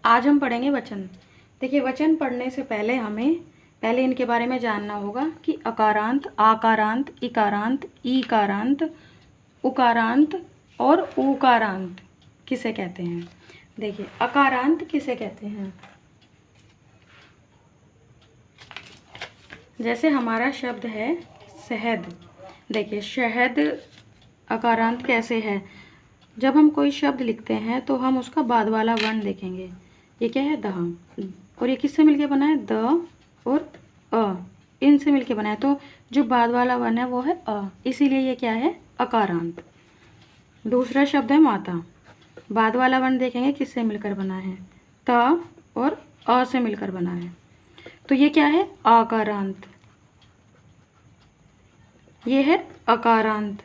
आज हम पढ़ेंगे वचन। देखिए, वचन पढ़ने से पहले हमें इनके बारे में जानना होगा कि अकारांत, आकारांत, इकारांत, ईकारांत, उकारांत और ऊकारांत किसे कहते हैं। देखिए, अकारांत किसे कहते हैं। जैसे हमारा शब्द है शहद। देखिए, शहद अकारांत कैसे है। जब हम कोई शब्द लिखते हैं तो हम उसका बाद वाला वर्ण देखेंगे। ये क्या है, द, और ये किससे मिलके बना है, द और अ, इनसे मिलके बना है। तो जो बाद वाला वर्ण है वो है अ, इसीलिए ये क्या है, अकारांत। दूसरा शब्द है माता। बाद वाला वर्ण देखेंगे किससे मिलकर बना है, त और अ से मिलकर बना है। तो ये क्या है, आकारांत। ये है अकारांत।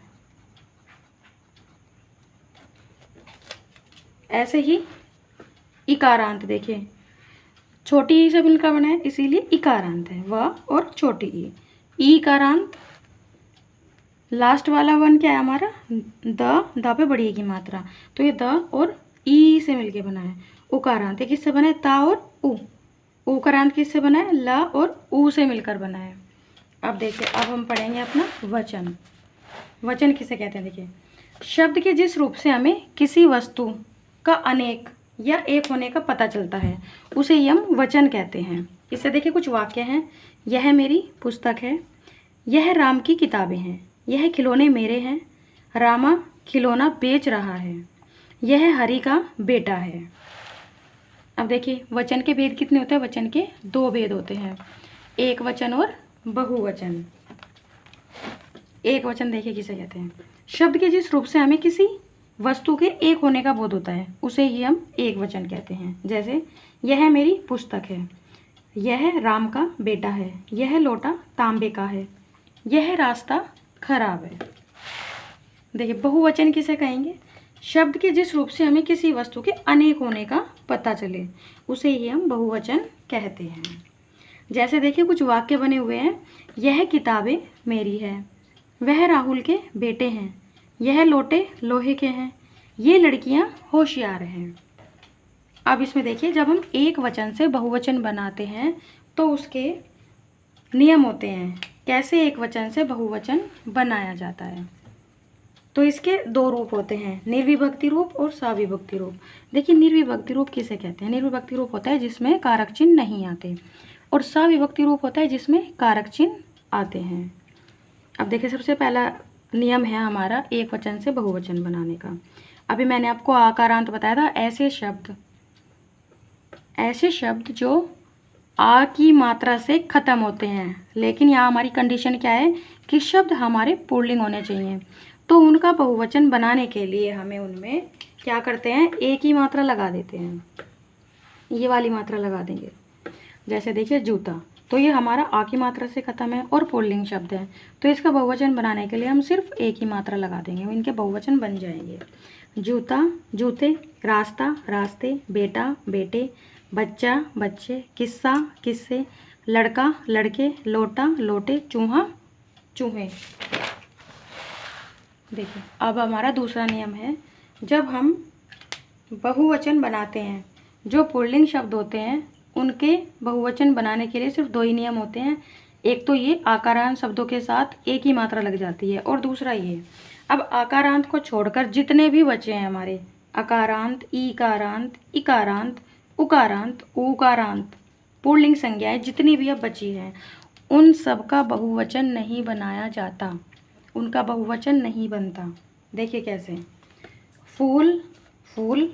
ऐसे ही इकारांत, देखिए छोटी ई से मिलकर बना है इसीलिए इकारांत है, व और छोटी ई। ईकारांत, लास्ट वाला वन क्या है हमारा, द पे बड़ी ई की मात्रा, तो ये द और ई से मिलके बना है। उकारांत ये किससे बना है, ता और उ। उकारांत किससे बना है, ल और उ से मिलकर बना है। अब देखिए, अब हम पढ़ेंगे अपना वचन। वचन किसे कहते हैं। देखिए, शब्द के जिस रूप से हमें किसी वस्तु का अनेक या एक होने का पता चलता है उसे ही हम वचन कहते हैं। इससे देखिए कुछ वाक्य हैं। यह मेरी पुस्तक है, यह राम की किताबें हैं, यह खिलौने मेरे हैं, रामा खिलौना बेच रहा है, यह हरि का बेटा है। अब देखिए, वचन के भेद कितने होते हैं। वचन के दो भेद होते हैं, एक वचन और बहुवचन। एक वचन देखिए किसे कहते हैं। शब्द के जिस रूप से हमें किसी वस्तु के एक होने का बोध होता है उसे ही हम एक वचन कहते हैं। जैसे, यह मेरी पुस्तक है, यह राम का बेटा है, यह लोटा तांबे का है, यह रास्ता खराब है। देखिए, बहुवचन किसे कहेंगे, शब्द के जिस रूप से हमें किसी वस्तु के अनेक होने का पता चले उसे ही हम बहुवचन कहते हैं। जैसे देखिए कुछ वाक्य बने हुए हैं। यह किताबें मेरी है, वह राहुल के बेटे हैं, यह लोटे लोहे के हैं, ये लड़कियां होशियार हैं। अब इसमें देखिए, जब हम एक वचन से बहुवचन बनाते हैं तो उसके नियम होते हैं, कैसे एक वचन से बहुवचन बनाया जाता है। तो इसके दो रूप होते हैं, निर्विभक्ति रूप और सविभक्ति रूप। देखिए, निर्विभक्ति रूप किसे कहते हैं। निर्विभक्ति रूप होता है जिसमें कारक चिन्ह नहीं आते, और सविभक्ति रूप होता है जिसमें कारक चिन्ह आते हैं। अब देखिए, सबसे पहला नियम है हमारा एक वचन से बहुवचन बनाने का। अभी मैंने आपको आकारांत बताया था। ऐसे शब्द जो आ की मात्रा से खत्म होते हैं, लेकिन यहाँ हमारी कंडीशन क्या है कि शब्द हमारे पुल्लिंग होने चाहिए। तो उनका बहुवचन बनाने के लिए हमें उनमें क्या करते हैं, एक ही मात्रा लगा देते हैं। ये वाली मात्रा लगा देंगे। जैसे देखिए, जूता, तो ये हमारा आ की मात्रा से खत्म है और पुल्लिंग शब्द है, तो इसका बहुवचन बनाने के लिए हम सिर्फ एक ही मात्रा लगा देंगे, इनके बहुवचन बन जाएंगे। जूता जूते, रास्ता रास्ते, बेटा बेटे, बच्चा बच्चे, किस्सा किस्से, लड़का लड़के, लोटा लोटे, चूहा चूहे। देखिए, अब हमारा दूसरा नियम है। जब हम बहुवचन बनाते हैं, जो पुल्लिंग शब्द होते हैं उनके बहुवचन बनाने के लिए सिर्फ दो ही नियम होते हैं। एक तो ये आकारांत शब्दों के साथ एक ही मात्रा लग जाती है, और दूसरा ये, अब आकारांत को छोड़कर जितने भी बचे हैं हमारे, अकारांत, ईकारांत, इकारांत, उकारांत, ऊकारांत, पुल्लिंग संज्ञाएं जितनी भी अब बची हैं, उन सब का बहुवचन नहीं बनाया जाता, उनका बहुवचन नहीं बनता। देखिए कैसे, फूल फूल,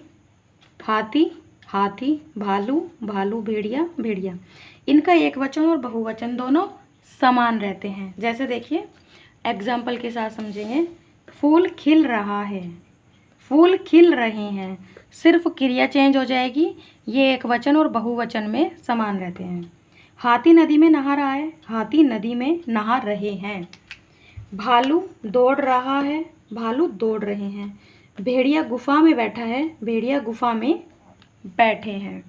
हाथी हाथी, भालू भालू, भेड़िया भेड़िया, इनका एक वचन और बहुवचन दोनों समान रहते हैं। जैसे देखिए, एग्जाम्पल के साथ समझेंगे। फूल खिल रहा है, फूल खिल रहे हैं, सिर्फ क्रिया चेंज हो जाएगी, ये एक वचन और बहुवचन में समान रहते हैं। हाथी नदी में नहा रहा है, हाथी नदी में नहा रहे हैं। भालू दौड़ रहा है, भालू दौड़ रहे हैं। भेड़िया गुफा में बैठा है, भेड़िया गुफा में बैठे हैं।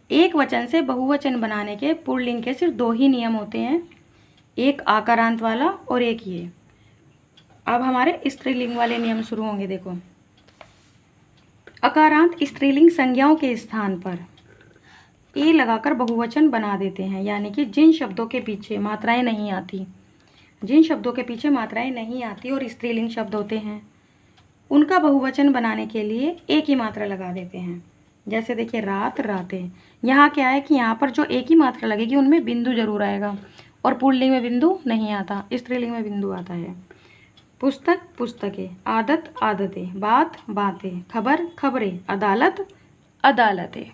एक वचन से बहुवचन बनाने के पुल्लिंग के सिर्फ दो ही नियम होते हैं, एक आकारांत वाला और एक ये। अब हमारे स्त्रीलिंग वाले नियम शुरू होंगे। देखो, अकारांत स्त्रीलिंग संज्ञाओं के स्थान पर ए लगाकर बहुवचन बना देते हैं, यानी कि जिन शब्दों के पीछे मात्राएं नहीं आती, जिन शब्दों के पीछे मात्राएं नहीं आती और स्त्रीलिंग शब्द होते हैं, उनका बहुवचन बनाने के लिए एक ही मात्रा लगा देते हैं। जैसे देखिए रात, रातें। यहाँ क्या है कि यहाँ पर जो एक ही मात्रा लगेगी उनमें बिंदु जरूर आएगा, और पुल्लिंग में बिंदु नहीं आता, स्त्रीलिंग में बिंदु आता है। पुस्तक, पुस्तकें। आदत, आदतें। बात, बातें। खबर, खबरें। अदालत, अदालतें।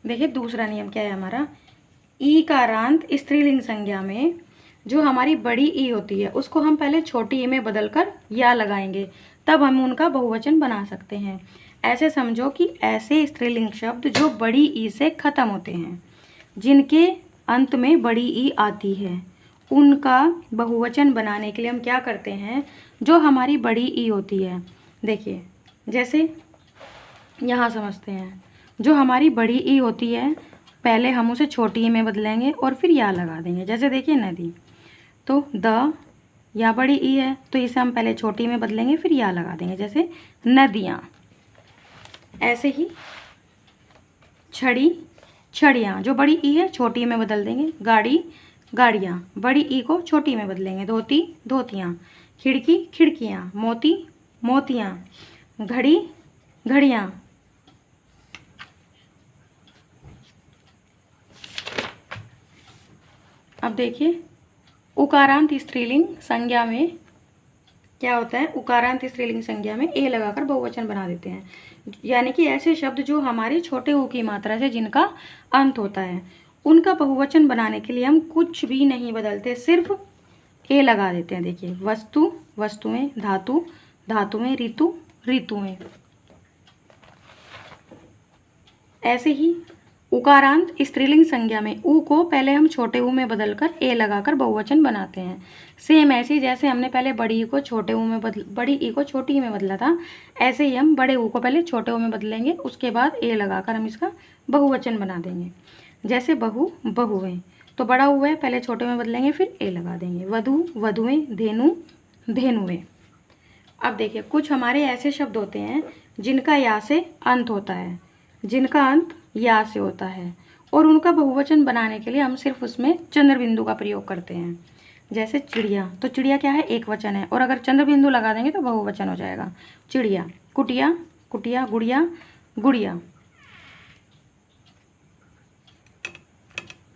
देखिए दूसरा नियम क्या है हमारा, ई कारांत स्त्रीलिंग संज्ञा में जो हमारी बड़ी ई होती है उसको हम पहले छोटी ई में बदलकर या लगाएंगे, तब हम उनका बहुवचन बना सकते हैं। ऐसे समझो कि ऐसे स्त्रीलिंग शब्द जो बड़ी ई से ख़त्म होते हैं, जिनके अंत में बड़ी ई आती है, उनका बहुवचन बनाने के लिए हम क्या करते हैं, जो हमारी बड़ी ई होती है, देखिए जैसे यहाँ समझते हैं, जो हमारी बड़ी ई होती है पहले हम उसे छोटी ई में बदलेंगे और फिर या लगा देंगे। जैसे देखिए नदी, तो द या बड़ी ई है तो इसे हम पहले छोटी में बदलेंगे फिर या लगा देंगे, जैसे नदियाँ। ऐसे ही छड़ी, छड़ियाँ, जो बड़ी ई है छोटी में बदल देंगे। गाड़ी, गाड़ियाँ, बड़ी ई को छोटी में बदलेंगे। धोती, धोतियाँ। खिड़की, खिड़कियाँ। मोती, मोतियाँ। घड़ी, घड़ियाँ। अब देखिए उकारांत स्त्रीलिंग संज्ञा में क्या होता है, उकारांत स्त्रीलिंग संज्ञा में ए लगाकर बहुवचन बना देते हैं, यानी कि ऐसे शब्द जो हमारे छोटे ऊ की मात्रा से जिनका अंत होता है, उनका बहुवचन बनाने के लिए हम कुछ भी नहीं बदलते, सिर्फ ए लगा देते हैं। देखिए वस्तु, वस्तुएं। धातु, धातुएं। ऋतु, ऋतुएं। ऐसे ही उकारांत स्त्रीलिंग संज्ञा में ऊ को पहले हम छोटे ऊ में बदलकर ए लगाकर बहुवचन बनाते हैं। सेम ऐसे ही जैसे हमने पहले बड़ी ई को छोटे ऊ में बड़ी ई को छोटी ई में बदला था, ऐसे ही हम बड़े ऊ को पहले छोटे ऊ में बदलेंगे, उसके बाद ए लगाकर हम इसका बहुवचन बना देंगे। जैसे बहू, बहुएं, तो बड़ा ऊ है पहले छोटे में बदलेंगे फिर ए लगा देंगे। वधू, वधुएं। धेनु, धेनुएं। अब देखिए कुछ हमारे ऐसे शब्द होते हैं जिनका या से अंत होता है, जिनका अंत या से होता है, और उनका बहुवचन बनाने के लिए हम सिर्फ उसमें चंद्र बिंदु का प्रयोग करते हैं। जैसे चिड़िया, तो चिड़िया क्या है, एक वचन है, और अगर चंद्र बिंदु लगा देंगे तो बहुवचन हो जाएगा। चिड़िया। कुटिया, कुटिया। गुड़िया, गुड़िया।